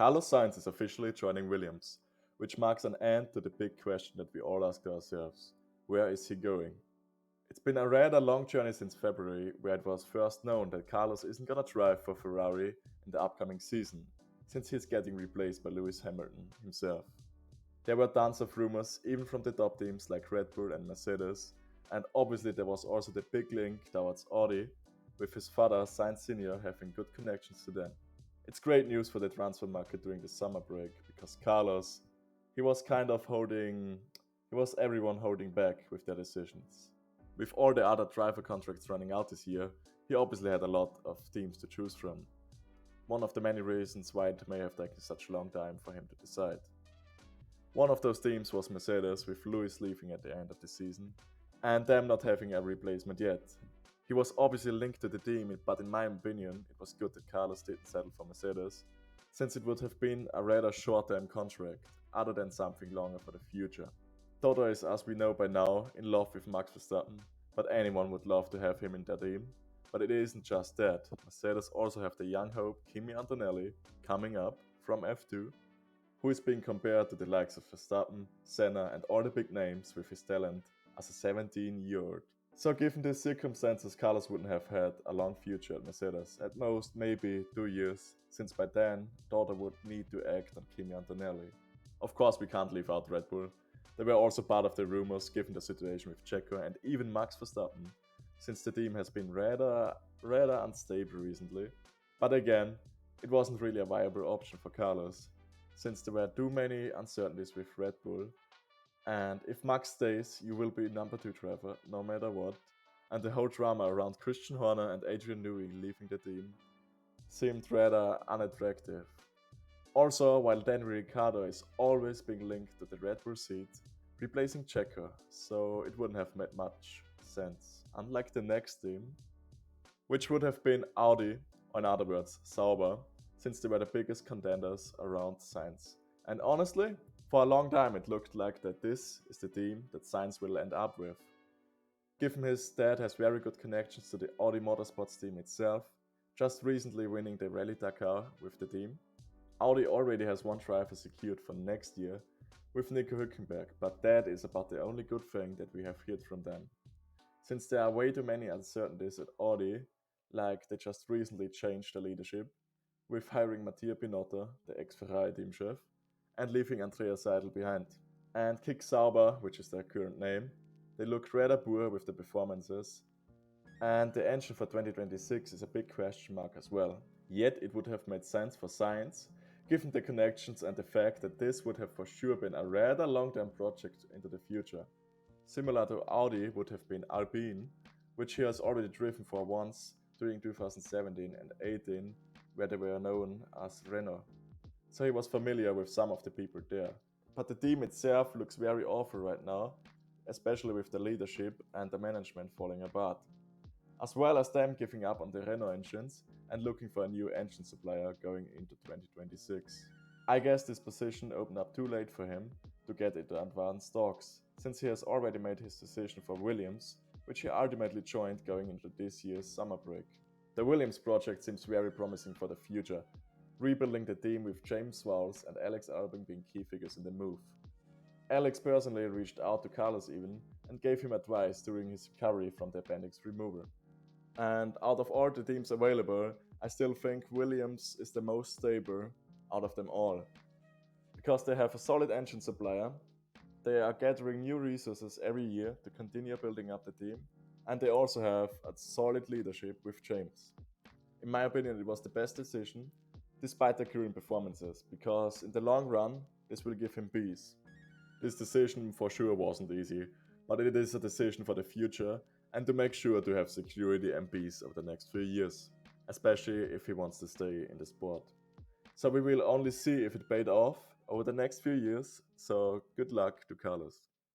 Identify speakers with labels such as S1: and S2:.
S1: Carlos Sainz is officially joining Williams, which marks an end to the big question that we all ask ourselves: where is he going? It's been a rather long journey since February, where it was first known that Carlos isn't gonna drive for Ferrari in the upcoming season, since he's getting replaced by Lewis Hamilton himself. There were tons of rumors, even from the top teams like Red Bull and Mercedes, and obviously there was also the big link towards Audi, with his father Sainz Sr. having good connections to them. It's great news for the transfer market during the summer break because Carlos, he was he was everyone holding back with their decisions. With all the other driver contracts running out this year, he obviously had a lot of teams to choose from. One of the many reasons why it may have taken such a long time for him to decide. One of those teams was Mercedes, with Lewis leaving at the end of the season, and them not having a replacement yet. He was obviously linked to the team, but in my opinion, it was good that Carlos didn't settle for Mercedes, since it would have been a rather short-term contract, other than something longer for the future. Toto is, as we know by now, in love with Max Verstappen, but anyone would love to have him in their team. But it isn't just that. Mercedes also have the young hope Kimi Antonelli coming up from F2, who is being compared to the likes of Verstappen, Senna, and all the big names with his talent as a 17-year-old. So given these circumstances, Carlos wouldn't have had a long future at Mercedes, at most maybe 2 years, since by then Toto would need to act on Kimi Antonelli. Of course we can't leave out Red Bull. They were also part of the rumors given the situation with Checo and even Max Verstappen, since the team has been rather unstable recently. But again, it wasn't really a viable option for Carlos, since there were too many uncertainties with Red Bull. And if Max stays, you will be number 2 driver, no matter what. And the whole drama around Christian Horner and Adrian Newey leaving the team seemed rather unattractive. Also, while Daniel Ricciardo is always being linked to the Red Bull seat, replacing Checo, so it wouldn't have made much sense. Unlike the next team, which would have been Audi, or in other words, Sauber, since they were the biggest contenders around Sainz. And honestly, for a long time it looked like that this is the team that Sainz will end up with. Given his dad has very good connections to the Audi motorsports team itself, just recently winning the Rally Dakar with the team, Audi already has one driver secured for next year with Nico Hülkenberg, but that is about the only good thing that we have heard from them. Since there are way too many uncertainties at Audi, like they just recently changed the leadership, with hiring Mattia Binotto, the ex-Ferrari team chef, and leaving Andrea Seidel behind. And Kick Sauber, which is their current name, they look rather poor with the performances, and the engine for 2026 is a big question mark as well. Yet it would have made sense for Sainz, given the connections and the fact that this would have for sure been a rather long-term project into the future. Similar to Audi would have been Alpine, which he has already driven for once during 2017 and 18, where they were known as Renault. So he was familiar with some of the people there. But the team itself looks very awful right now, especially with the leadership and the management falling apart. As well as them giving up on the Renault engines and looking for a new engine supplier going into 2026. I guess this position opened up too late for him to get into advanced talks, since he has already made his decision for Williams, which he ultimately joined going into this year's summer break. The Williams project seems very promising for the future, rebuilding the team with James Vowles and Alex Albon being key figures in the move. Alex personally reached out to Carlos even and gave him advice during his recovery from the appendix removal. And out of all the teams available, I still think Williams is the most stable out of them all. Because they have a solid engine supplier, they are gathering new resources every year to continue building up the team, and they also have a solid leadership with James. In my opinion, it was the best decision, despite their current performances, because in the long run, this will give him peace. This decision for sure wasn't easy, but it is a decision for the future and to make sure to have security and peace over the next few years, especially if he wants to stay in the sport. So we will only see if it paid off over the next few years, so good luck to Carlos.